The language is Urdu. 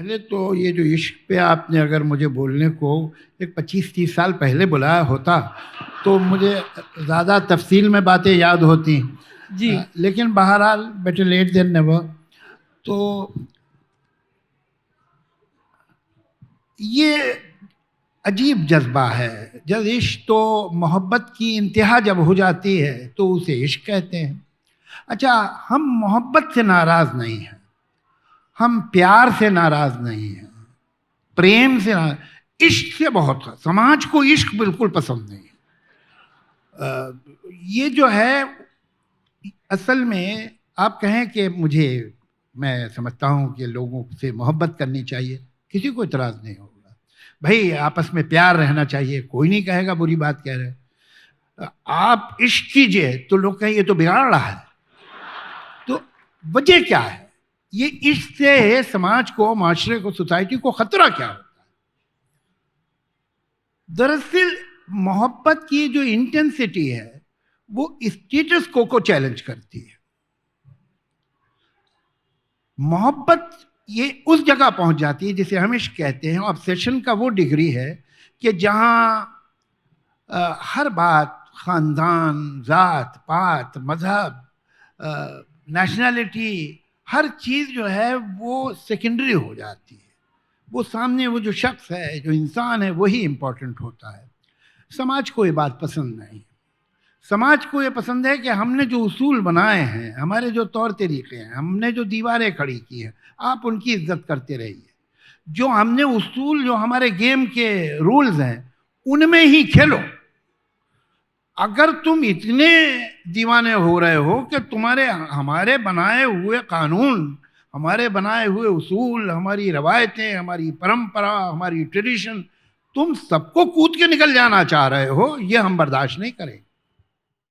پہلے تو یہ جو عشق پہ آپ نے اگر مجھے بولنے کو ایک 25-30 سال پہلے بلایا ہوتا تو مجھے زیادہ تفصیل میں باتیں یاد ہوتی، جی لیکن بہرحال بیٹر لیٹ دین نیور. تو یہ عجیب جذبہ ہے. جب عشق تو محبت کی انتہا جب ہو جاتی ہے تو اسے عشق کہتے ہیں. اچھا، ہم محبت سے ناراض نہیں ہیں، ہم پیار سے ناراض نہیں ہیں، پریم سے ناراض، عشق سے بہت. سماج کو عشق بالکل پسند نہیں. یہ جو ہے اصل میں آپ کہیں کہ میں سمجھتا ہوں کہ لوگوں سے محبت کرنی چاہیے، کسی کو اعتراض نہیں ہوگا. بھائی آپس میں پیار رہنا چاہیے، کوئی نہیں کہے گا بری بات کہہ رہے. آپ عشق کیجئے تو لوگ کہیں یہ تو بگاڑ رہا ہے. تو وجہ کیا ہے؟ یہ عشق سے سماج کو، معاشرے کو، سوسائٹی کو خطرہ کیا ہوتا ہے؟ دراصل محبت کی جو انٹینسٹی ہے وہ اسٹیٹس کو چیلنج کرتی ہے. محبت یہ اس جگہ پہنچ جاتی ہے جسے ہم عشق کہتے ہیں. obsession کا وہ ڈگری ہے کہ جہاں ہر بات، خاندان، ذات پات، مذہب، نیشنلٹی، ہر چیز جو ہے وہ سیکنڈری ہو جاتی ہے. وہ سامنے وہ جو شخص ہے، جو انسان ہے، وہی امپورٹنٹ ہوتا ہے. سماج کو یہ بات پسند نہیں. سماج کو یہ پسند ہے کہ ہم نے جو اصول بنائے ہیں، ہمارے جو طور طریقے ہیں، ہم نے جو دیواریں کھڑی کی ہیں، آپ ان کی عزت کرتے رہیے. جو ہم نے اصول، جو ہمارے گیم کے رولز ہیں، ان میں ہی کھیلو. اگر تم اتنے دیوانے ہو رہے ہو کہ ہمارے بنائے ہوئے قانون، ہمارے بنائے ہوئے اصول، ہماری روایتیں، ہماری پرمپرا، ہماری ٹریڈیشن، تم سب کو کود کے نکل جانا چاہ رہے ہو، یہ ہم برداشت نہیں کریں.